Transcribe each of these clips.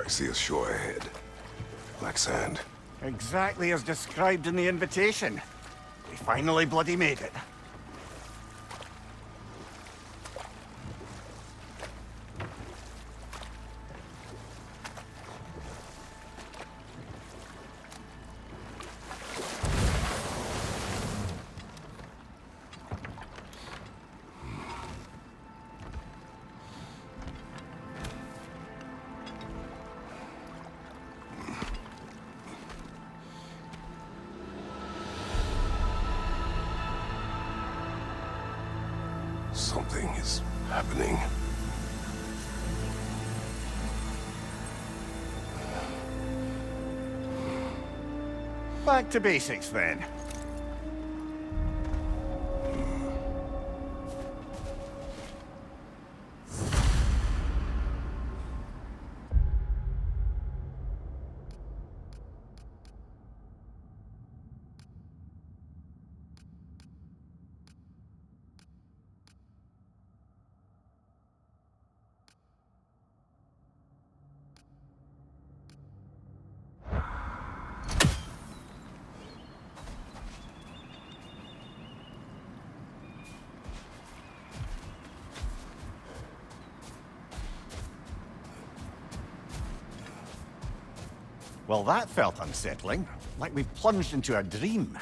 I see a shore ahead. Black sand. Exactly as described in the invitation. We finally bloody made it. Something is happening. Back to basics then. Well, that felt unsettling. Like we plunged into a dream.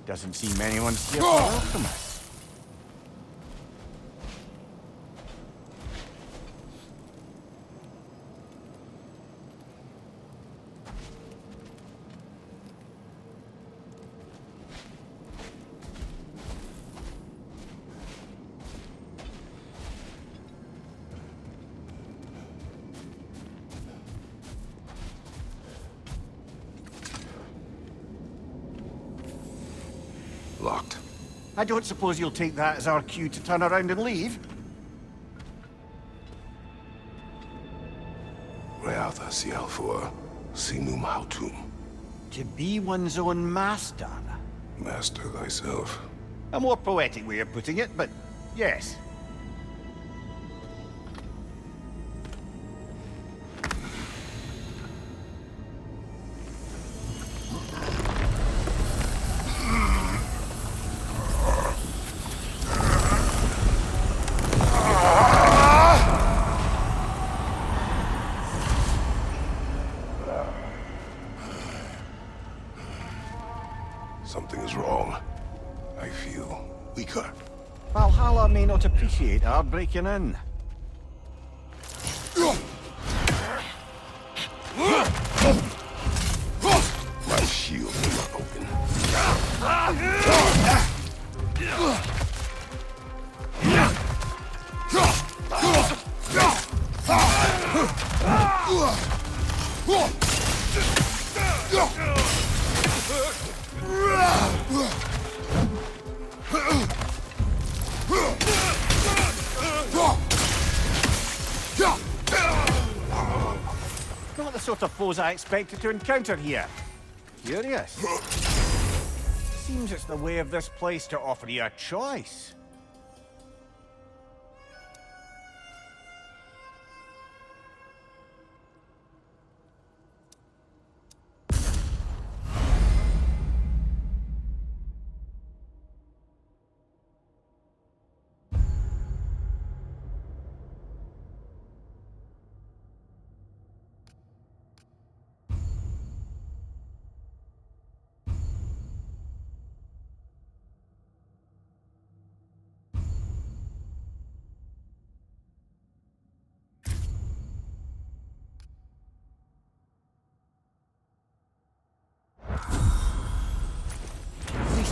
Doesn't seem anyone's here to welcome us. Locked. I don't suppose you'll take that as our cue to turn around and leave? Reatha Sialfur, Sinum Hautum. To be one's own master. Master thyself. A more poetic way of putting it, but yes. Something is wrong. I feel weaker. Valhalla may not appreciate our breaking in. My shield is not open. Not the sort of foes I expected to encounter here. Curious. Seems it's the way of this place to offer you a choice.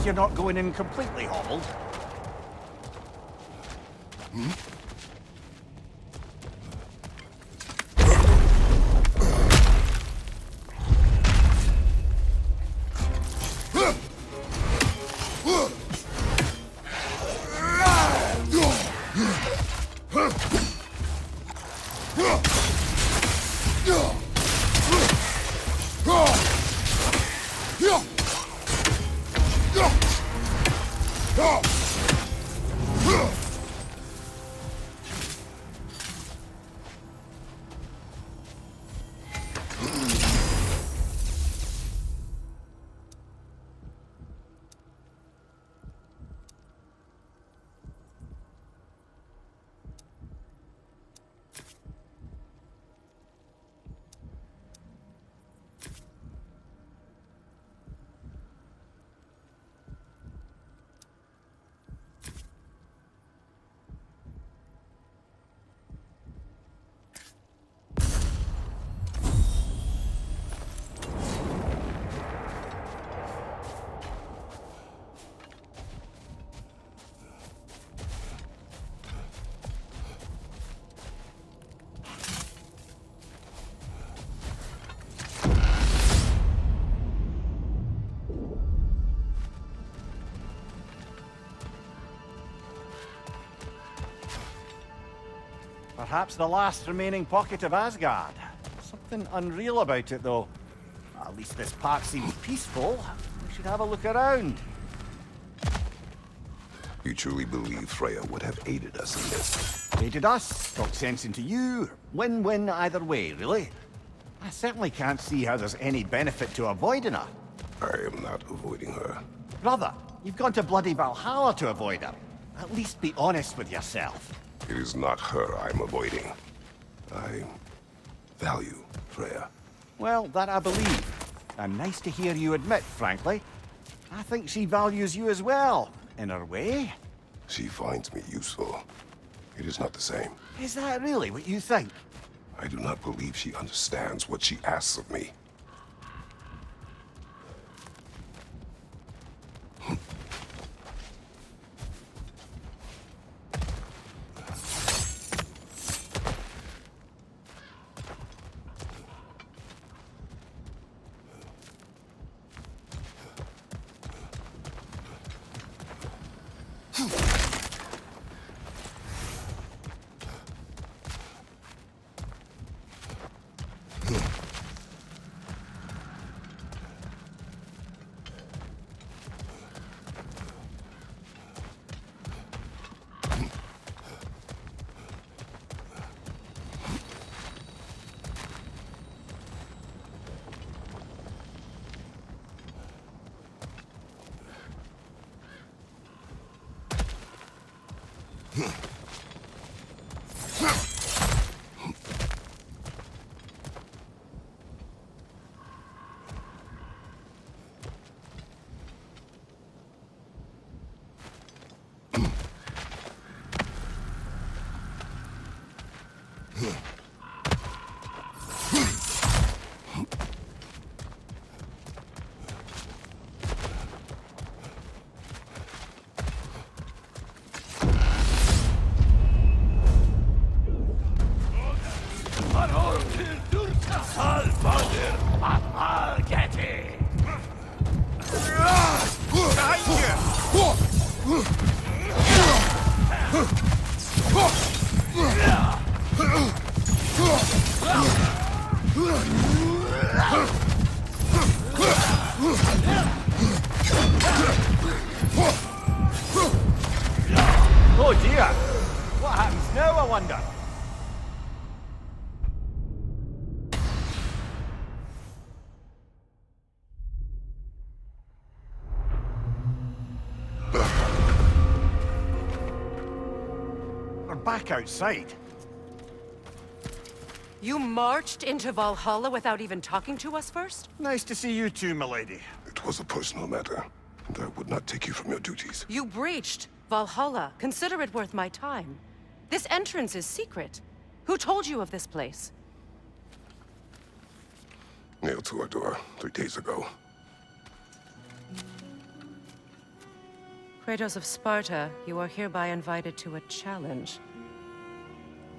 least you're not going in completely hobbled. Perhaps the last remaining pocket of Asgard. Something unreal about it, though. At least this part seems peaceful. We should have a look around. You truly believe Freya would have aided us in this? Aided us, talked sense into you. Win-win either way, really. I certainly can't see how there's any benefit to avoiding her. I am not avoiding her. Brother, you've gone to bloody Valhalla to avoid her. At least be honest with yourself. It is not her I'm avoiding. I value Freya. Well, that I believe. And nice to hear you admit, frankly. I think she values you as well, in her way. She finds me useful. It is not the same. Is that really what you think? I do not believe she understands what she asks of me. Oh dear! What happens now, I wonder? We're back outside. You marched into Valhalla without even talking to us first? Nice to see you too, milady. It was a personal matter, and I would not take you from your duties. You breached Valhalla. Consider it worth my time. This entrance is secret. Who told you of this place? Nailed to our door 3 days ago. Kratos of Sparta, you are hereby invited to a challenge.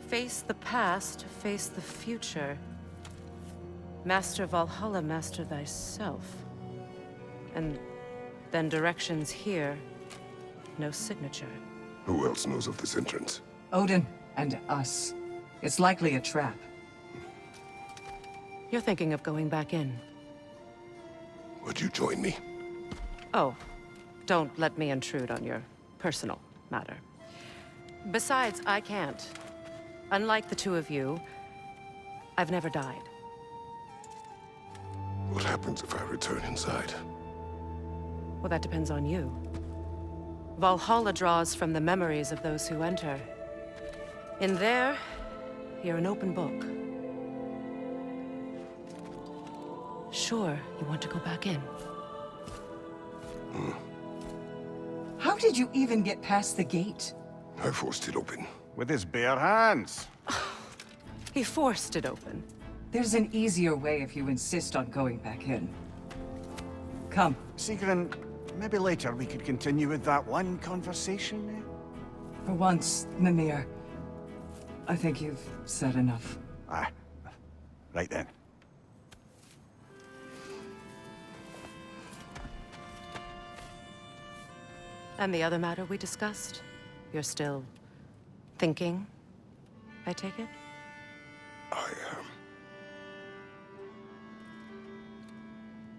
Face the past, face the future. Master Valhalla, master thyself. And then directions here, no signature. Who else knows of this entrance? Odin and us. It's likely a trap. You're thinking of going back in. Would you join me? Oh, don't let me intrude on your personal matter. Besides, I can't. Unlike the two of you, I've never died. What happens if I return inside? Well, that depends on you. Valhalla draws from the memories of those who enter. In there, you're an open book. Sure, you want to go back in. How did you even get past the gate? I forced it open. With his bare hands. He forced it open. There's an easier way if you insist on going back in. Come. Sigrun, maybe later we could continue with that one conversation, eh? For once, Mimir, I think you've said enough. Ah, right then. And the other matter we discussed? You're still thinking, I take it? I am.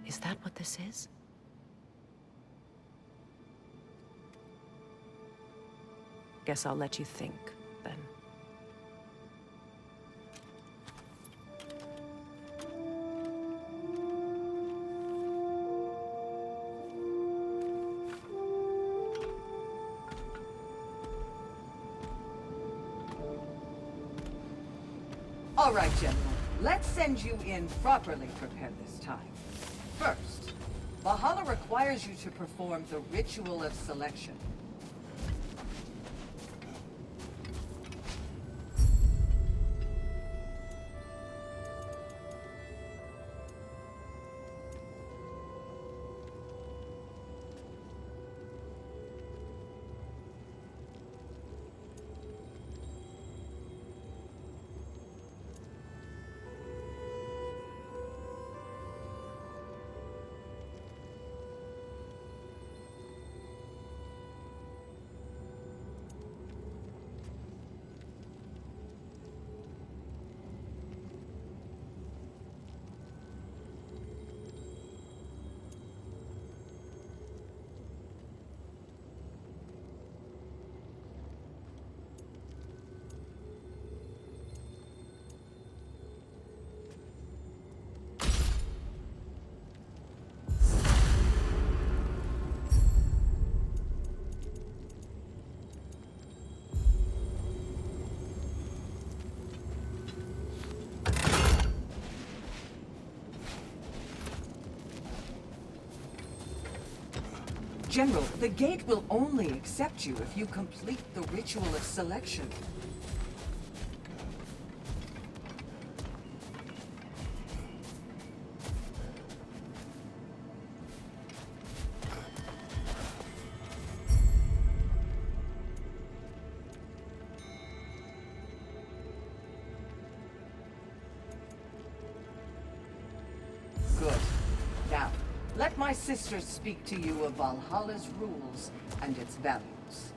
Is that what this is? Guess I'll let you think, then. All right, General. Let's send you in properly prepared this time. First, Valhalla requires you to perform the ritual of selection. General, the gate will only accept you if you complete the ritual of selection. Good. Now, let my sisters speak to you of Valhalla's rules and its values.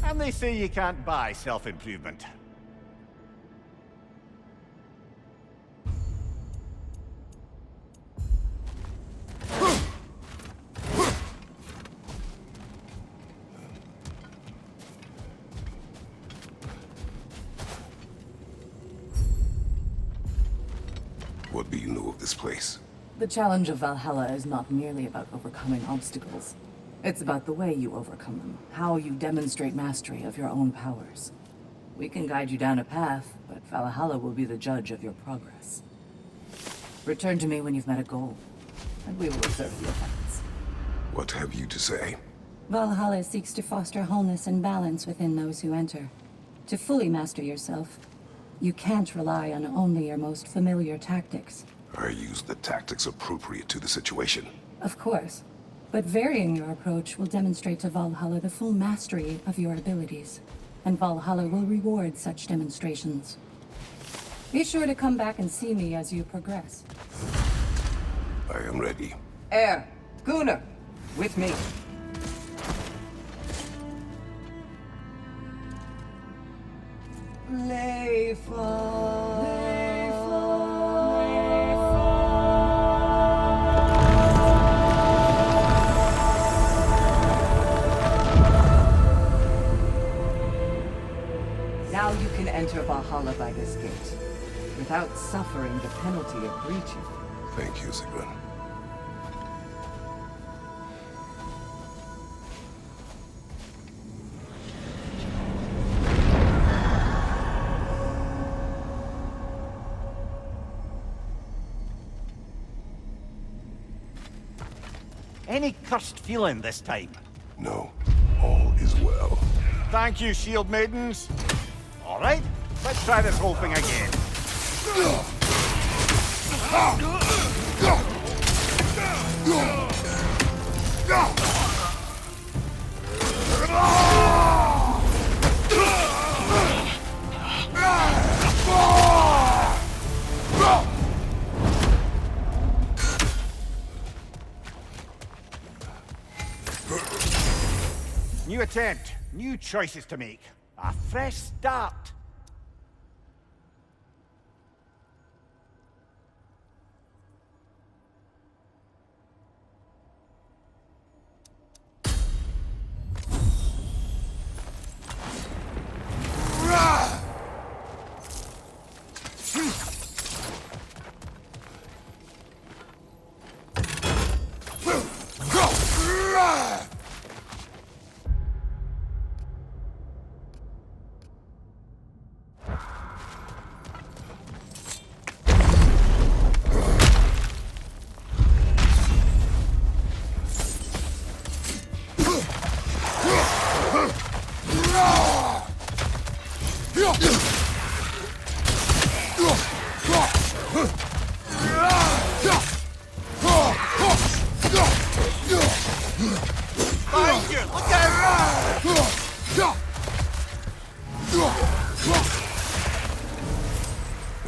And they say you can't buy self-improvement. What do you know of this place? The challenge of Valhalla is not merely about overcoming obstacles. It's about the way you overcome them, how you demonstrate mastery of your own powers. We can guide you down a path, but Valhalla will be the judge of your progress. Return to me when you've met a goal, and we will observe the effects. What have you to say? Valhalla seeks to foster wholeness and balance within those who enter. To fully master yourself, you can't rely on only your most familiar tactics. I use the tactics appropriate to the situation. Of course, but varying your approach will demonstrate to Valhalla the full mastery of your abilities, and Valhalla will reward such demonstrations. Be sure to come back and see me as you progress. I am ready. Air, Gunnar, with me. Now you can enter Valhalla by this gate, without suffering the penalty of breaching. Thank you, Sigrun. Any cursed feeling this time? No, all is well. Thank you, shield maidens. All right, let's try this whole thing again. New attempt, new choices to make. A fresh start.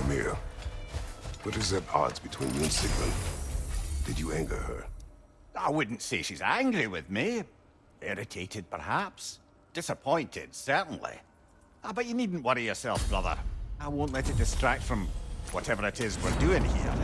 Amir, what is at odds between you and Sigrun? Did you anger her? I wouldn't say she's angry with me. Irritated, perhaps. Disappointed, certainly. But you needn't worry yourself, brother. I won't let it distract from whatever it is we're doing here.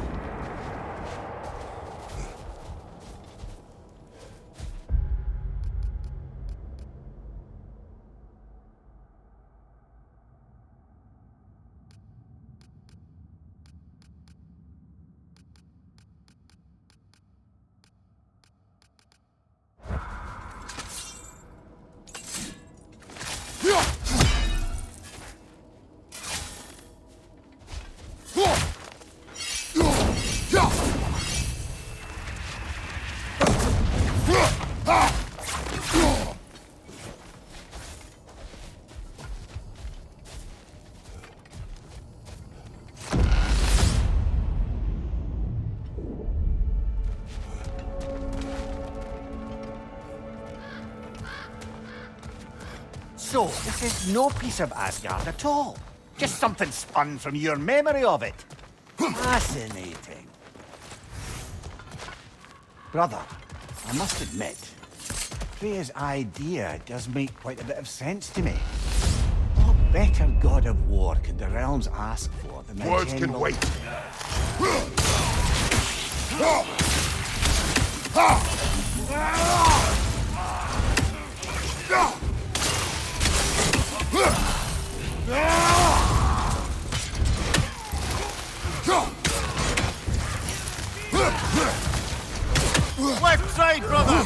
So, this is no piece of Asgard at all. Just something spun from your memory of it. Fascinating. Brother, I must admit, Freya's idea does make quite a bit of sense to me. What better god of war could the realms ask for than the Words can general... wait. Left side, brother!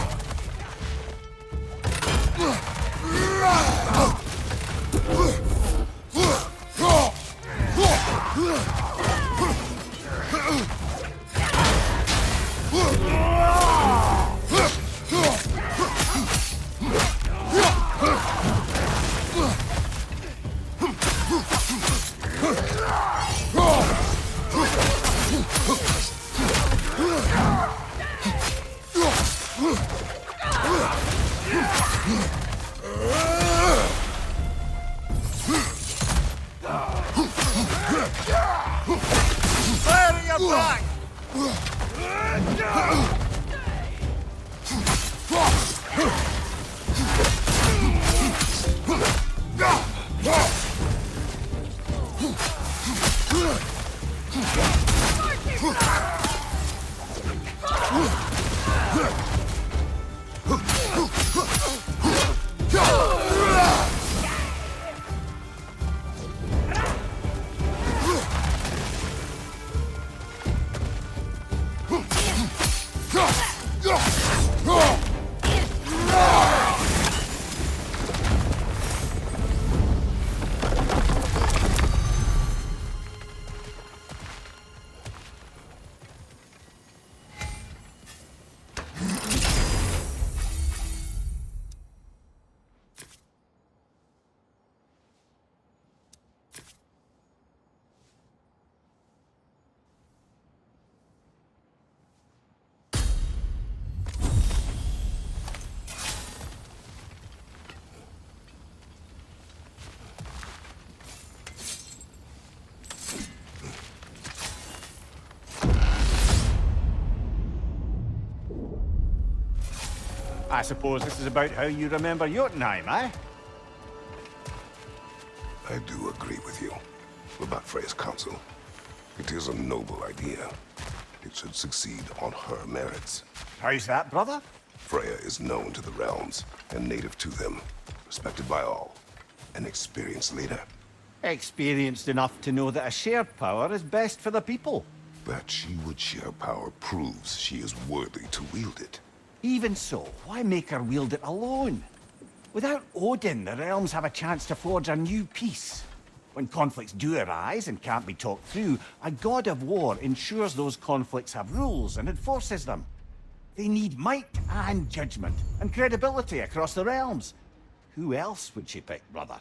Fire in your back! I suppose this is about how you remember Jotunheim, eh? I do agree with you about Freya's council. It is a noble idea. It should succeed on her merits. How's that, brother? Freya is known to the realms and native to them, respected by all, an experienced leader. Experienced enough to know that a shared power is best for the people. That she would share power proves she is worthy to wield it. Even so, why make her wield it alone? Without Odin, the realms have a chance to forge a new peace. When conflicts do arise and can't be talked through, a god of war ensures those conflicts have rules and enforces them. They need might and judgment and credibility across the realms. Who else would she pick, brother?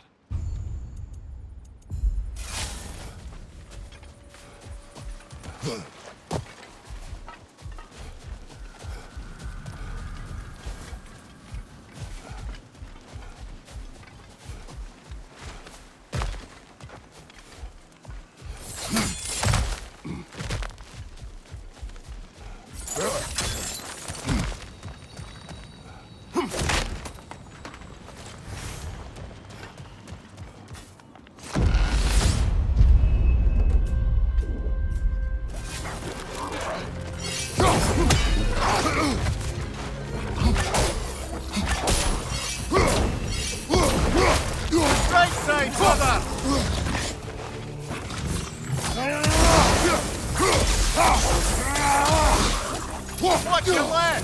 Right side, brother! Watch your left!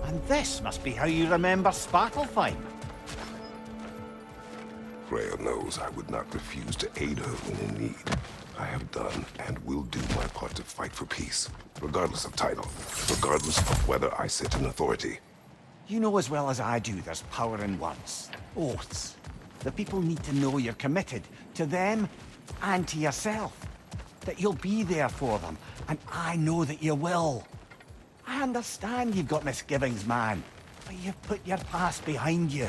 And this must be how you remember Svartalfheim. Freya knows I would not refuse to aid her when in need. I have done and will do my part to fight for peace, regardless of title, regardless of whether I sit in authority. You know as well as I do there's power in words, oaths. The people need to know you're committed to them and to yourself. That you'll be there for them, and I know that you will. I understand you've got misgivings, man, but you've put your past behind you.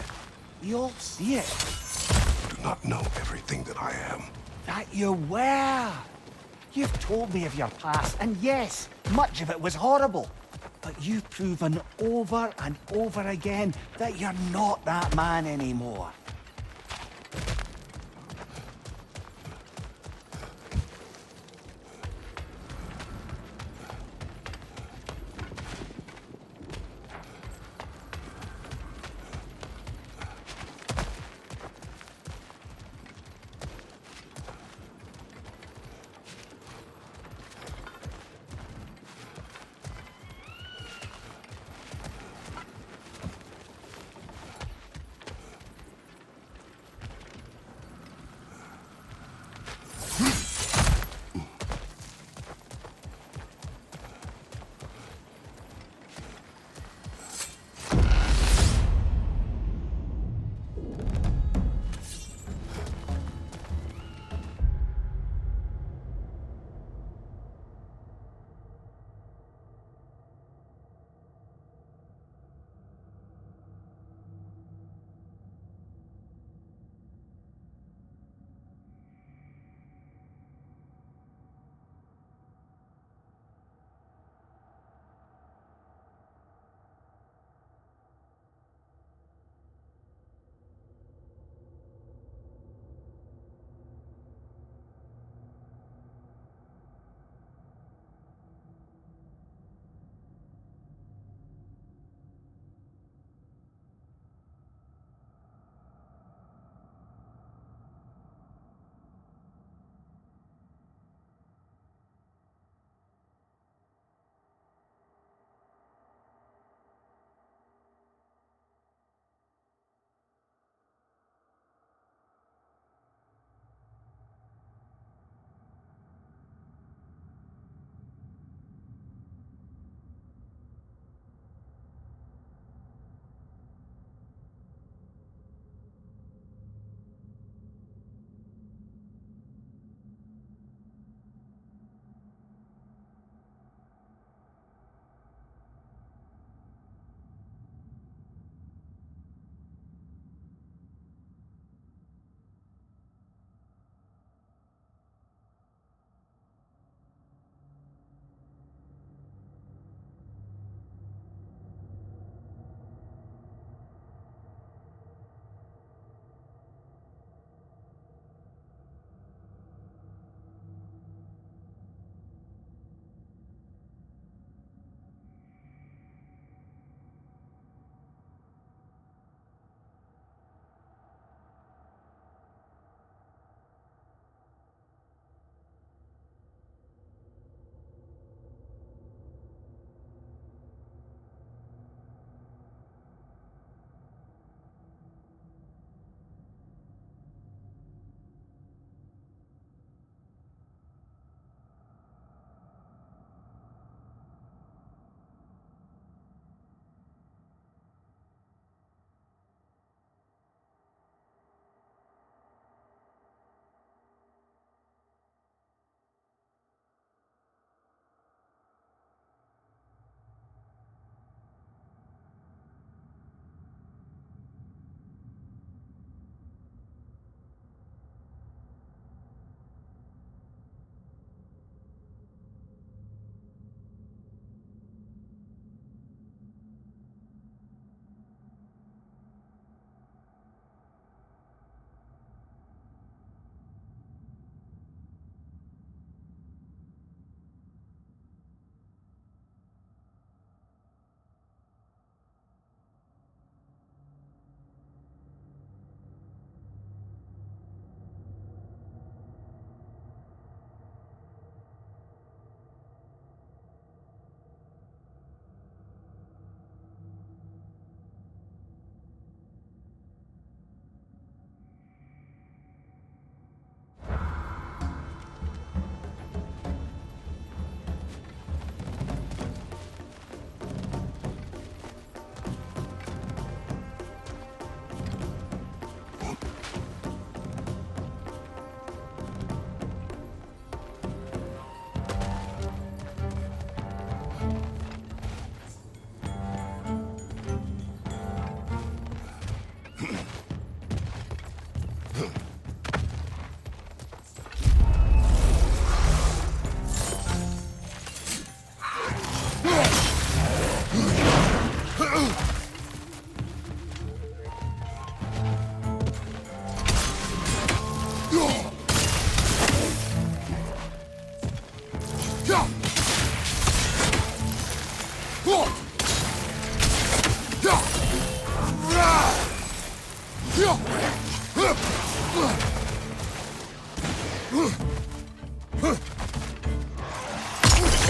We all see it. I do not know everything that I am. That you were. You've told me of your past, and yes, much of it was horrible. But you've proven over and over again that you're not that man anymore.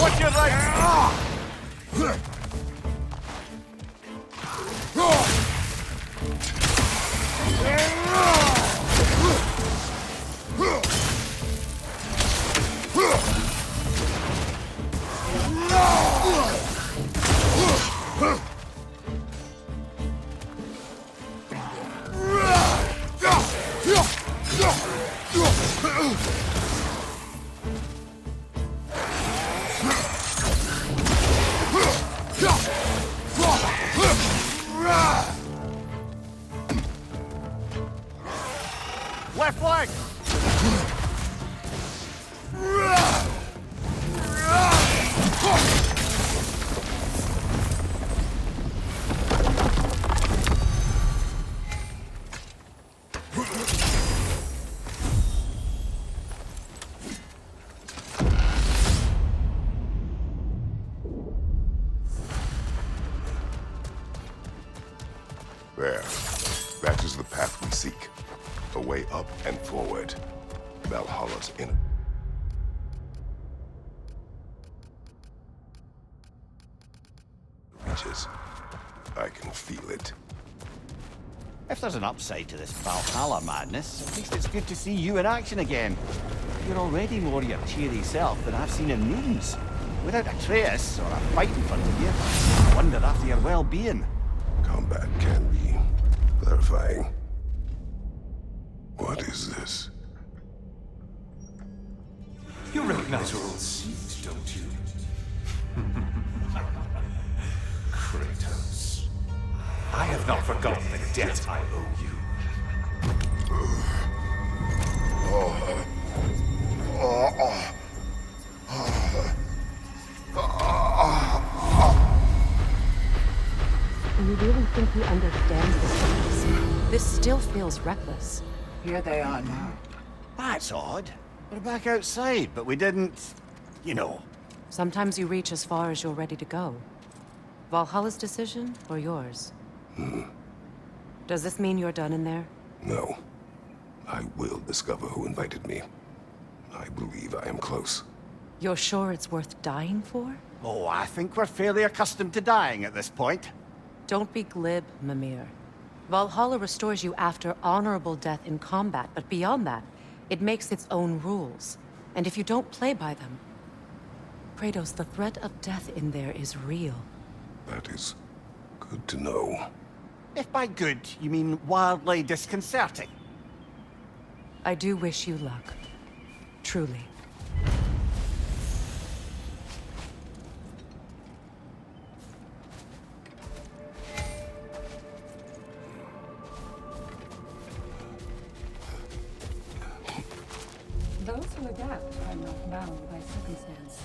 Watch your right! Left leg! There. That is the path we seek. A way up and forward. Valhalla's in reaches. I can feel it. If there's an upside to this Valhalla madness, at least it's good to see you in action again. You're already more your cheery self than I've seen in moons. Without a trace or a fight in front of you, I wonder after your well-being. Combat can be clarifying. What is this? You recognize your old seat, don't you? Kratos. I have not forgotten the debt I owe you. You really think he understands this? This still feels reckless. Here they are now. That's odd. We're back outside, but we didn't... you know. Sometimes you reach as far as you're ready to go. Valhalla's decision, or yours? Does this mean you're done in there? No. I will discover who invited me. I believe I am close. You're sure it's worth dying for? Oh, I think we're fairly accustomed to dying at this point. Don't be glib, Mimir. Valhalla restores you after honorable death in combat, but beyond that, it makes its own rules. And if you don't play by them... Kratos, the threat of death in there is real. That is good to know. If by good, you mean wildly disconcerting. I do wish you luck. Truly. Those who adapt are not bound by circumstance.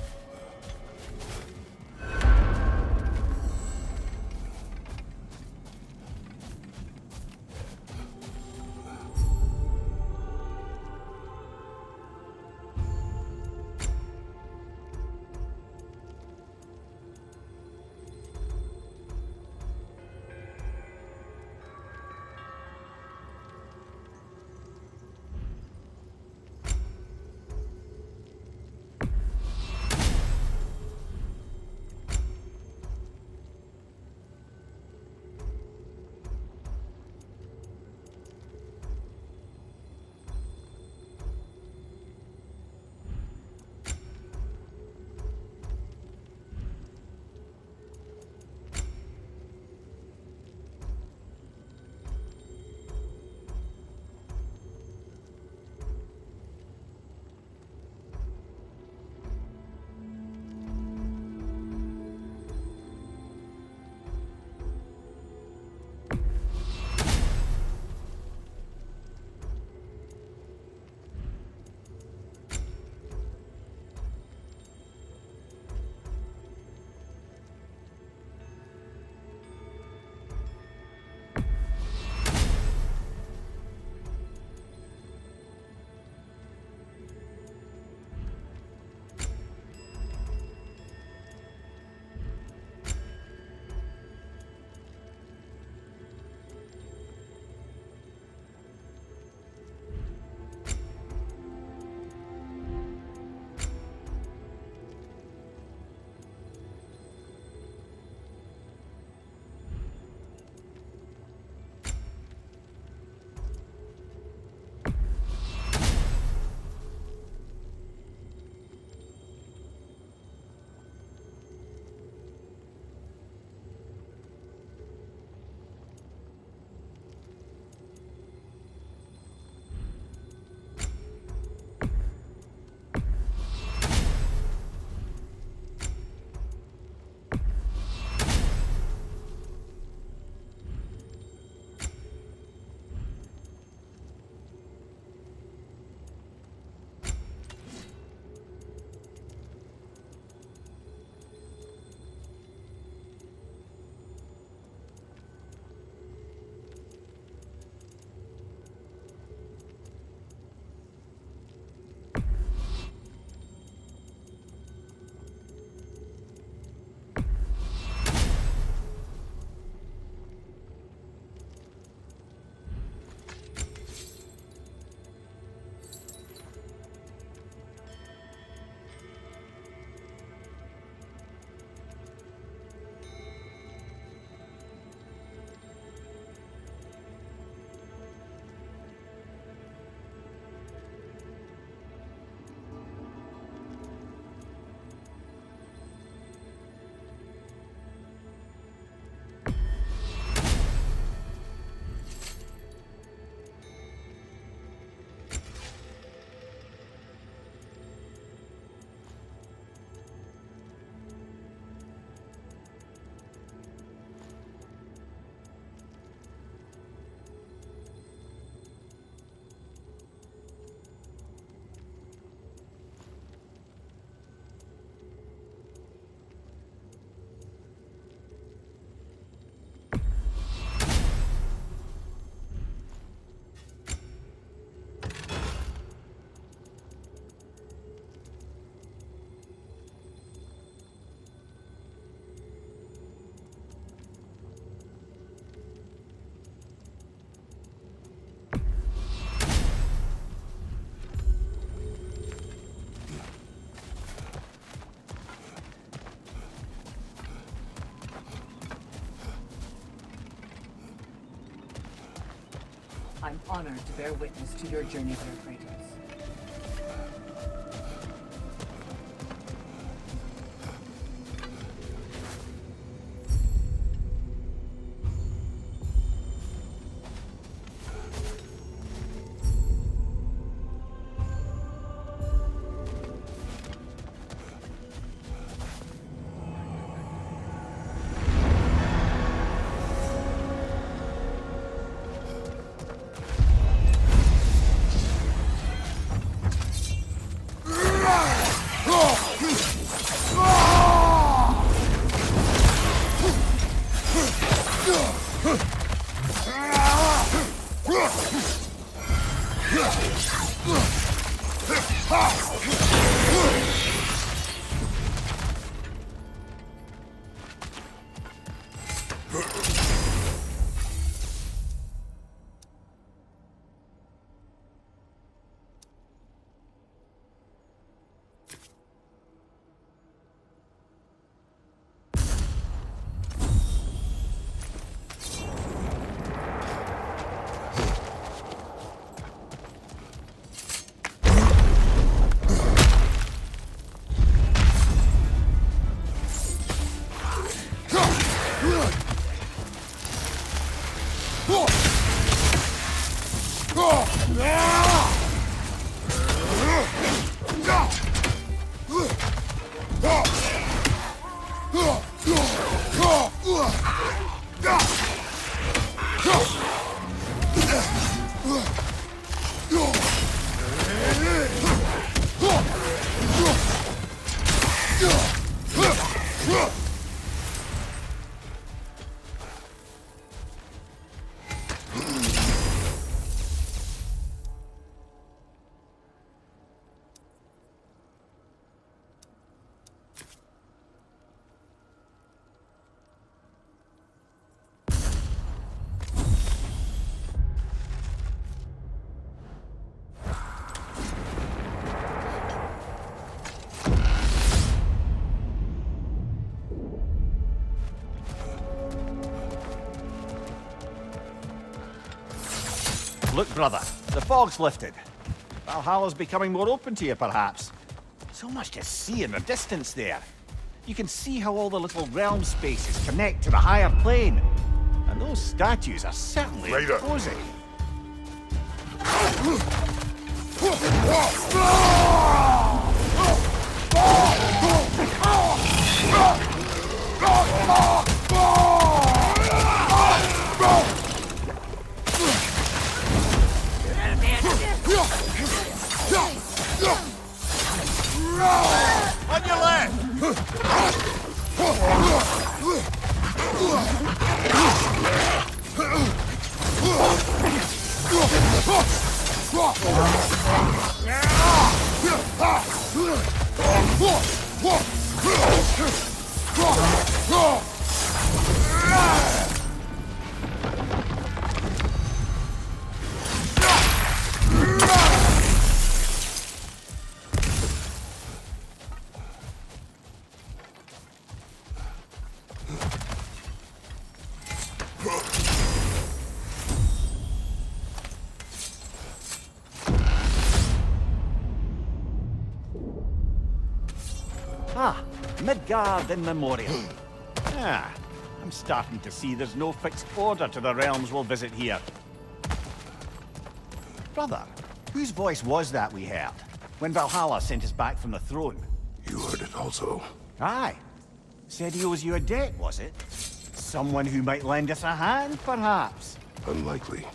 honored to bear witness to your journey there, Kratos. Look, brother, the fog's lifted. Valhalla's becoming more open to you, perhaps. So much to see in the distance there. You can see how all the little realm spaces connect to the higher plane. And those statues are certainly Raider. imposing. On your left! Ah, Midgard in memoriam. I'm starting to see there's no fixed order to the realms we'll visit here. Brother, whose voice was that we heard when Valhalla sent us back from the throne? You heard it also. Aye. Said he owes you a debt, was it? Someone who might lend us a hand, perhaps? Unlikely.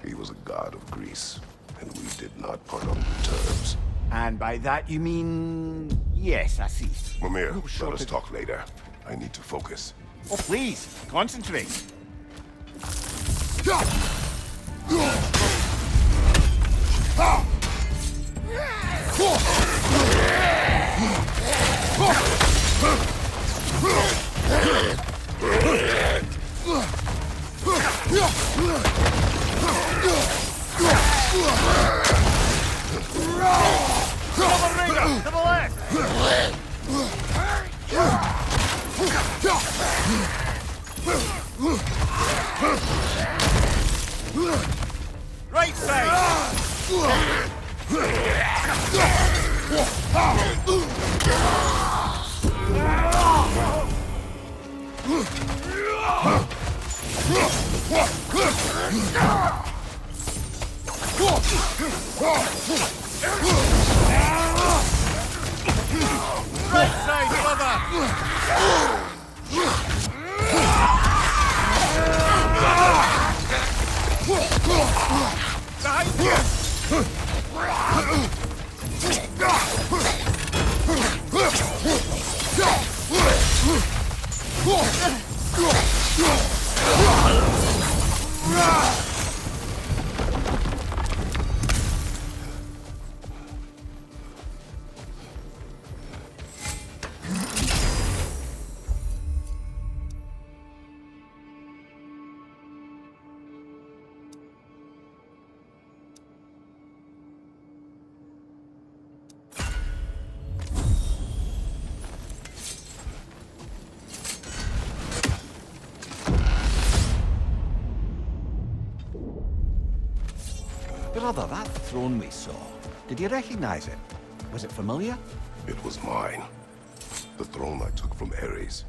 He was a god of Greece, and we did not part on good terms. And by that you mean... Yes, I see. Mimir, Oh, sure let us to- talk later. I need to focus. Oh, please, concentrate. To the left! Right side, brother! Behind you! Brother, that throne we saw, did you recognize it? Was it familiar? It was mine. The throne I took from Ares.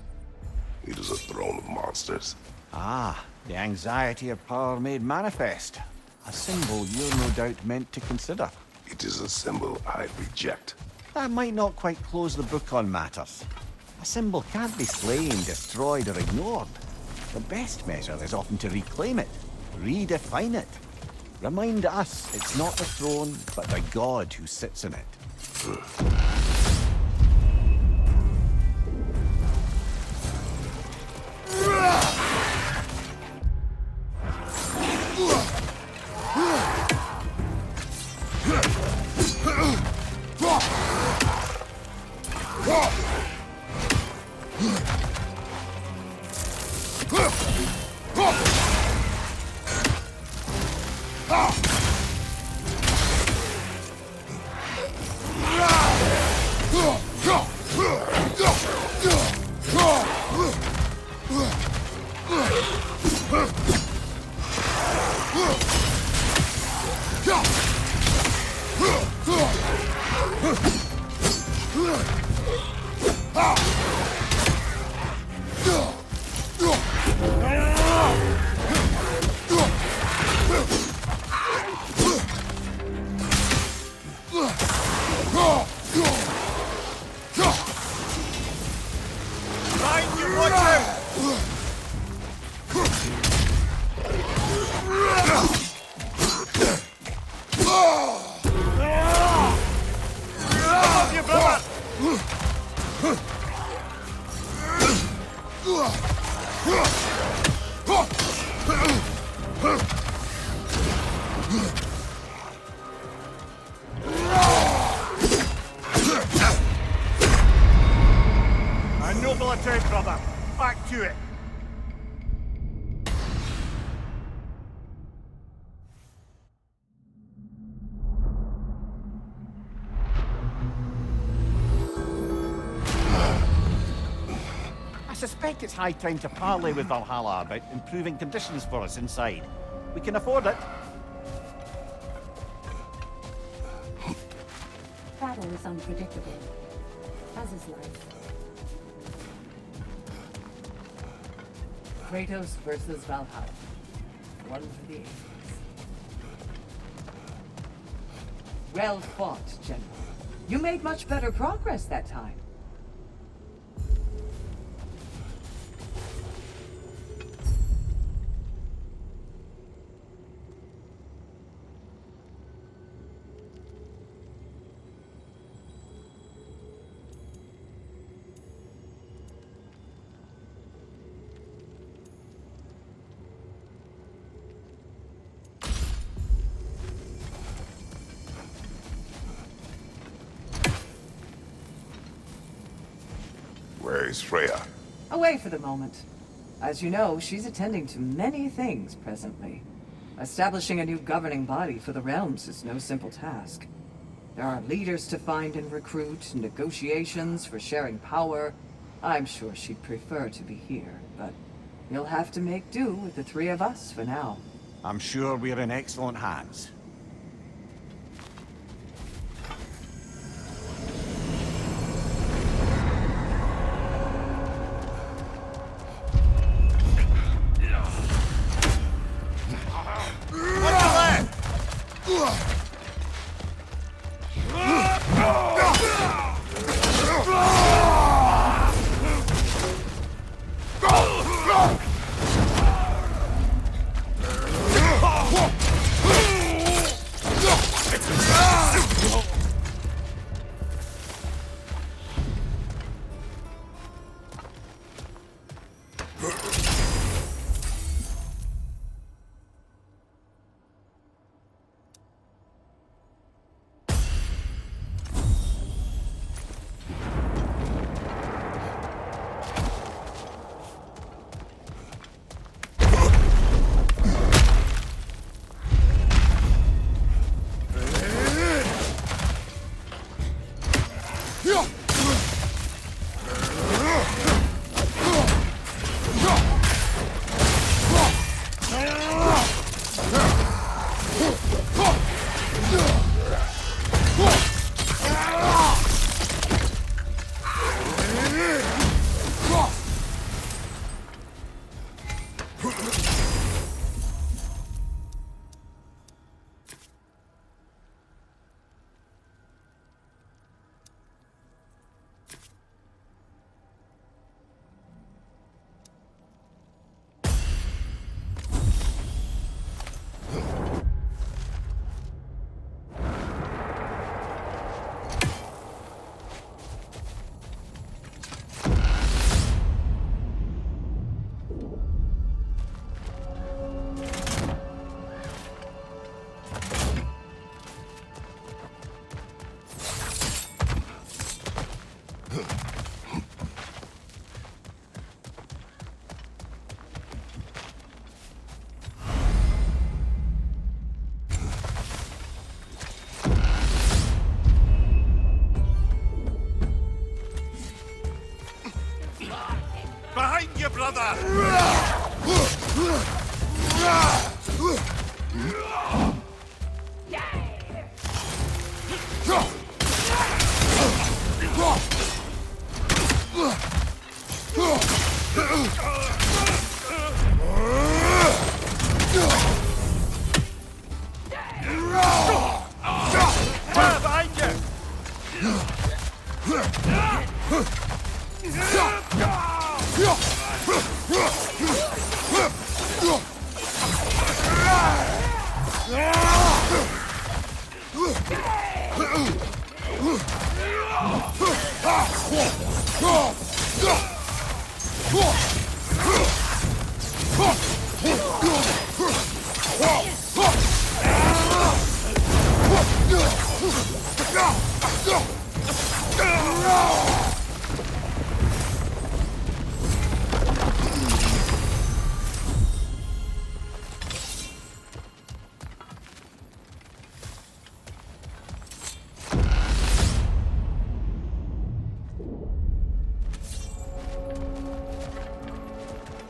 It is a throne of monsters. Ah, the anxiety of power made manifest. A symbol you're no doubt meant to consider. It is a symbol I reject. That might not quite close the book on matters. A symbol can't be slain, destroyed, or ignored. The best measure is often to reclaim it, redefine it. Remind us it's not the throne, but the god who sits in it. A noble attempt, brother. Back to it. I suspect it's high time to parley with Valhalla about improving conditions for us inside. We can afford it. Battle is unpredictable, as is life. Kratos versus Valhalla. One for the ages. Well fought, General. You made much better progress that time. Where is Freya? Away for the moment. As you know, she's attending to many things presently. Establishing a new governing body for the realms is no simple task. There are leaders to find and recruit, negotiations for sharing power. I'm sure she'd prefer to be here, but you'll have to make do with the three of us for now. I'm sure we're in excellent hands.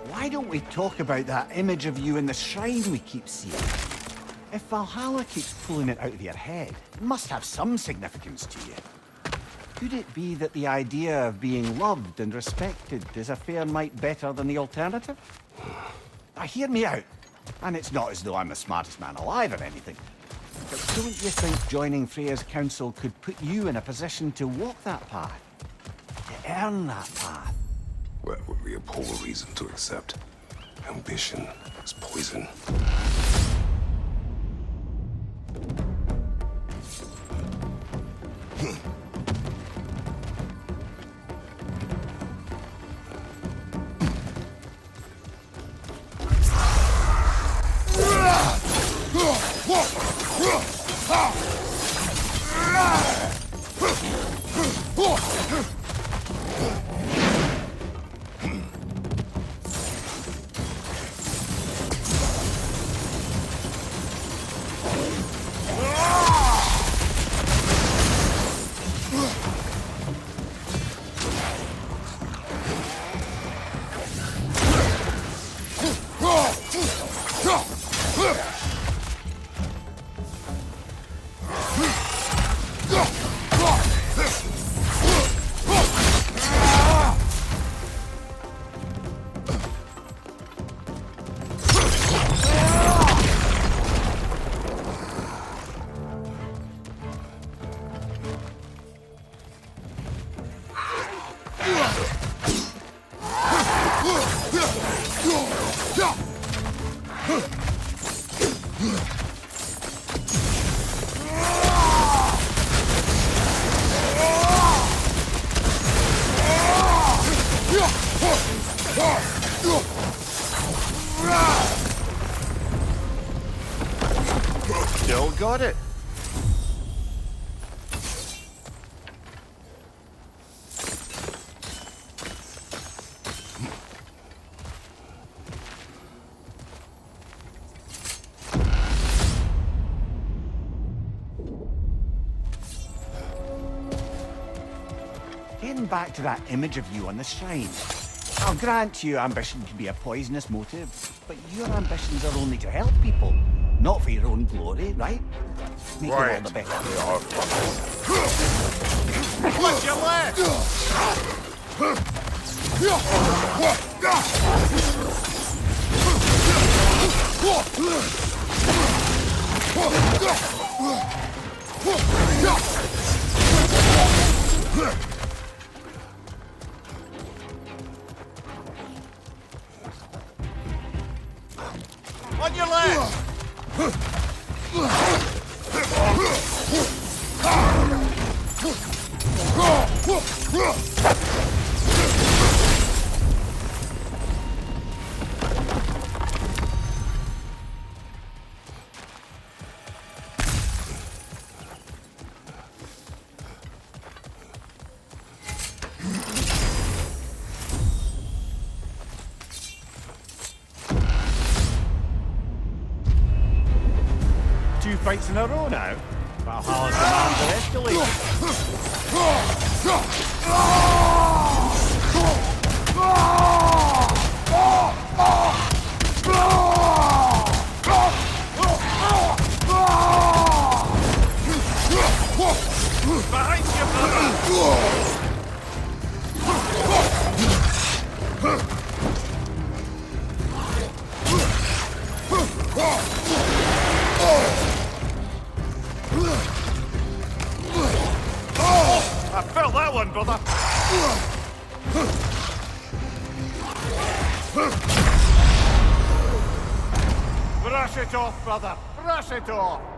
Why don't we talk about that image of you in the shrine we keep seeing? If Valhalla keeps pulling it out of your head, it must have some significance to you. Could it be that the idea of being loved and respected is a fair mite better than the alternative? Now, hear me out. And it's not as though I'm the smartest man alive or anything. But don't you think joining Freya's council could put you in a position to walk that path? To earn that path? That would be a poor reason to accept. Ambition is poison. Still got it. Getting back to that image of you on the shrine. I'll grant you ambition can be a poisonous motive, but your ambitions are only to help people, not for your own glory, right? Make it all the better. Watch your left! On your left! Two fights in a row now. Valhalla's demands are escalating. Behind you, brother! I felt that one, brother! Brush it off, brother! Brush it off!